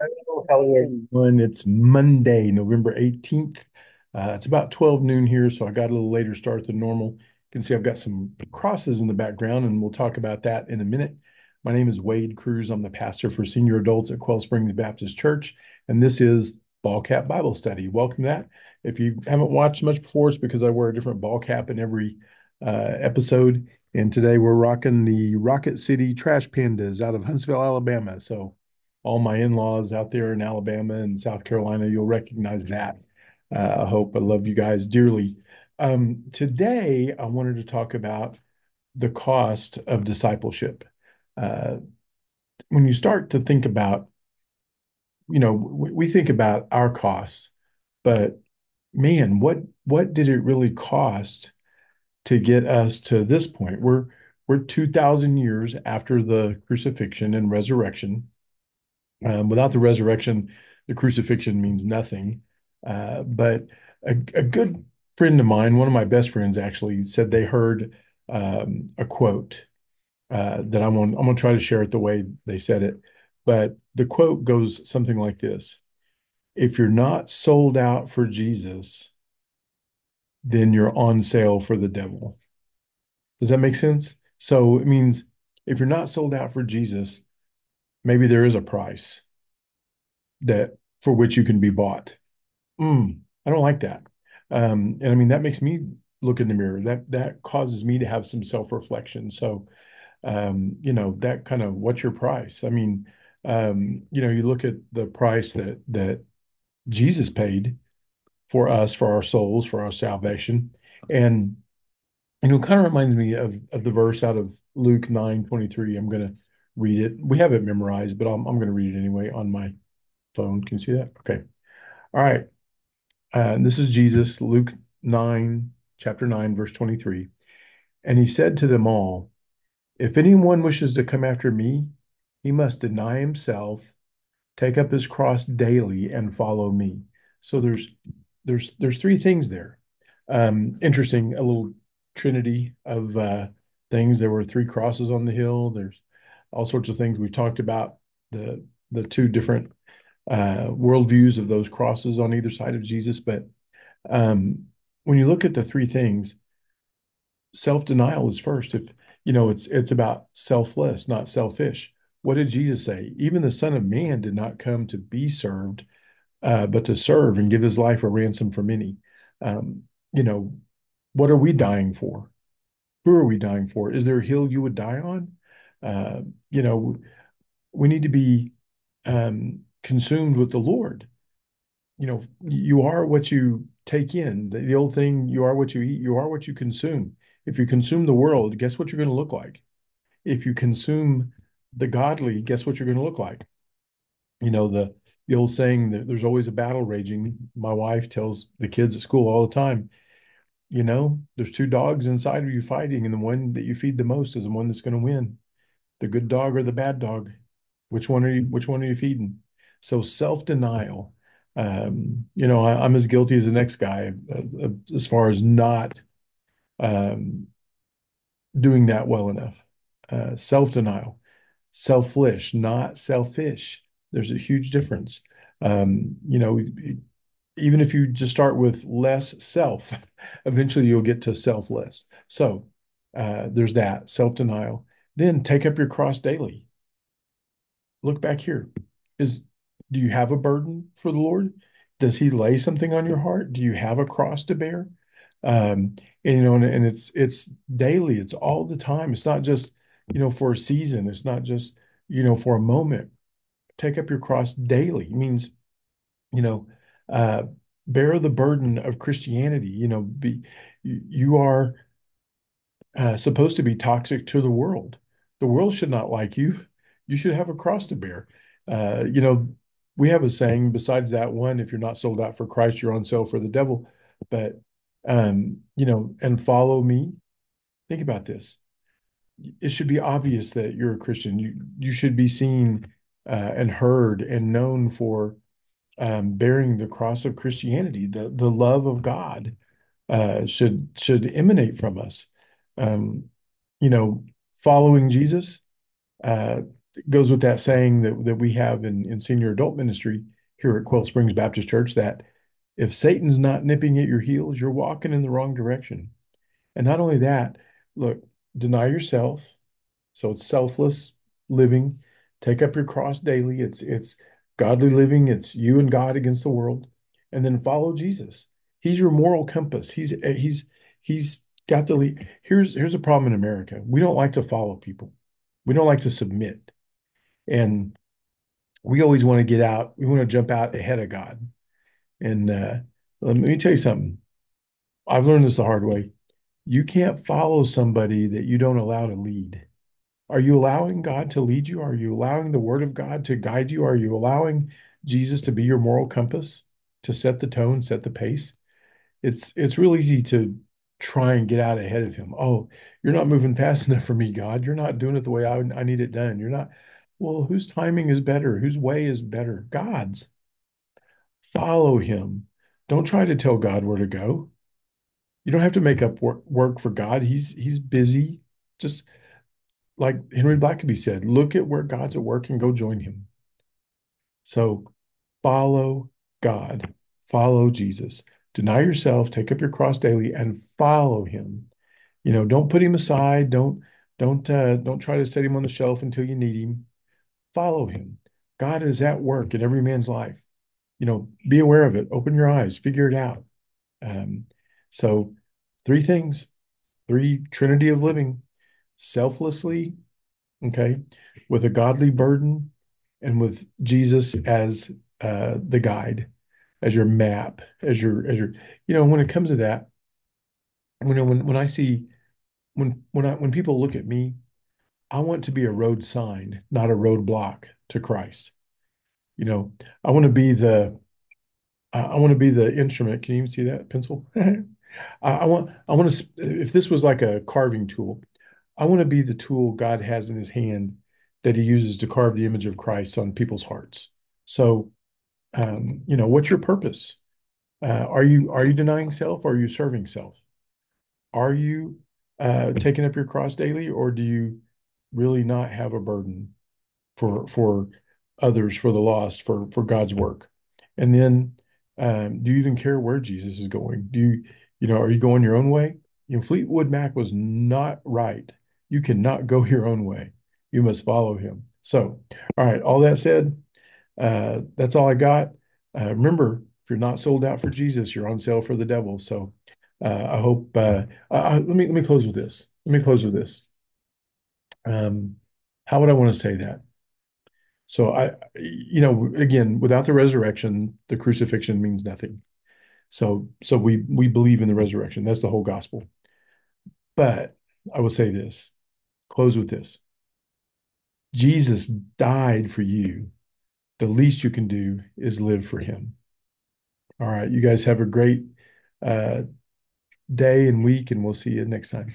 Hello, everyone. It's Monday, November 18th. It's about 12 noon here, so I got a little later start than normal. You can see I've got some crosses in the background, and we'll talk about that in a minute. My name is Wade Cruz. I'm the pastor for senior adults at Quail Springs Baptist Church, and this is Ball Cap Bible Study. Welcome to that. If you haven't watched much before, it's because I wear a different ball cap in every episode. And today we're rocking the Rocket City Trash Pandas out of Huntsville, Alabama. So all my in-laws out there in Alabama and South Carolina, you'll recognize that. I hope. I love you guys dearly. Today, I wanted to talk about the cost of discipleship. Uh, when you start to think about, we think about our costs, but man, what did it really cost to get us to this point? We're 2,000 years after the crucifixion and resurrection. Without the resurrection, the crucifixion means nothing. But a good friend of mine, one of my best friends actually, said they heard a quote that I'm gonna try to share it the way they said it. But the quote goes something like this: "If you're not sold out for Jesus, then you're on sale for the devil." Does that make sense? So it means if you're not sold out for Jesus, maybe there is a price that for which you can be bought. I don't like that. And I mean, that makes me look in the mirror. That causes me to have some self-reflection. So, that kind of what's your price? I mean, you look at the price that Jesus paid for us, for our souls, for our salvation. And it kind of reminds me of the verse out of Luke 9:23. I'm gonna read it. We have it memorized, but I'm gonna read it anyway on my phone. Can you see that? Okay. All right. This is Jesus, Luke 9, chapter 9, verse 23. And he said to them all, "If anyone wishes to come after me, he must deny himself, take up his cross daily, and follow me." So there's three things there. Interesting, a little trinity of things. There were three crosses on the hill. There's all sorts of things. We've talked about the two different worldviews of those crosses on either side of Jesus, but um, when you look at the three things, self-denial is first. If it's about selfless, not selfish. What did Jesus say? Even the Son of Man did not come to be served, but to serve and give his life a ransom for many. Um, you know, what are we dying for? Who are we dying for? Is there a hill you would die on? Uh, you know, we need to be consumed with the Lord. You are what you take in. The old thing, you are what you eat, you are what you consume. If you consume the world, guess what you're going to look like? If you consume the godly, guess what you're going to look like? The old saying that there's always a battle raging. My wife tells the kids at school all the time, there's two dogs inside of you fighting, and the one that you feed the most is the one that's going to win. The good dog or the bad dog? Which one are you feeding? So self-denial. I'm as guilty as the next guy as far as not um, doing that well enough. Self-denial, selfish, not selfish. There's a huge difference. Even if you just start with less self, eventually you'll get to selfless. So there's that self-denial. Then take up your cross daily. Look back here. Is do you have a burden for the Lord? Does He lay something on your heart? Do you have a cross to bear? And it's daily. It's all the time. It's not just for a season. It's not just for a moment. Take up your cross daily. It means you know uh, bear the burden of Christianity. You are supposed to be toxic to the world. The world should not like you. You should have a cross to bear. Uh, you know, we have a saying besides that one, if you're not sold out for Christ, you're on sale for the devil. But and follow me. Think about this. It should be obvious that you're a Christian. You should be seen and heard and known for bearing the cross of Christianity. The love of God should emanate from us. Um, you know, Following Jesus. it goes with that saying that we have in senior adult ministry here at Quail Springs Baptist Church that if Satan's not nipping at your heels, you're walking in the wrong direction. And not only that, look, deny yourself. So it's selfless living. Take up your cross daily. It's godly living. It's you and God against the world. And then follow Jesus. He's your moral compass. He's got the lead. Here's a problem in America. We don't like to follow people. We don't like to submit. And we always want to get out. We want to jump out ahead of God. And let me tell you something. I've learned this the hard way. You can't follow somebody that you don't allow to lead. Are you allowing God to lead you? Are you allowing the Word of God to guide you? Are you allowing Jesus to be your moral compass, to set the tone, set the pace? It's real easy to try and get out ahead of him. Oh, you're not moving fast enough for me, God. You're not doing it the way I need it done. You're not. Well, whose timing is better? Whose way is better? God's. Follow him. Don't try to tell God where to go. You don't have to make up work for God. He's busy. Just like Henry Blackaby said, look at where God's at work and go join him. So follow God, follow Jesus. Deny yourself, take up your cross daily, and follow him. Don't put him aside. Don't try to set him on the shelf until you need him. Follow him. God is at work in every man's life. Be aware of it. Open your eyes. Figure it out. Um, so, three things, three Trinity of living: selflessly, okay, with a godly burden, and with Jesus as the guide, as your map, when it comes to that, when I see when people look at me, I want to be a road sign, not a roadblock to Christ. You know, I want to be the instrument. Can you even see that pencil? I want to, if this was like a carving tool, I want to be the tool God has in his hand that he uses to carve the image of Christ on people's hearts. So, what's your purpose? Are you denying self or are you serving self? Are you taking up your cross daily, or do you really not have a burden for others, for the lost, for God's work? And then, do you even care where Jesus is going? Are you going your own way? Fleetwood Mac was not right. You cannot go your own way. You must follow him. So, all right, all that said, that's all I got. Remember, if you're not sold out for Jesus, you're on sale for the devil. So, I hope. Let me close with this. Let me close with this. Um, how would I want to say that? So again, without the resurrection, the crucifixion means nothing. So we believe in the resurrection. That's the whole gospel. But I will say this, close with this. Jesus died for you. The least you can do is live for him. All right, you guys have a great uh, day and week, and we'll see you next time.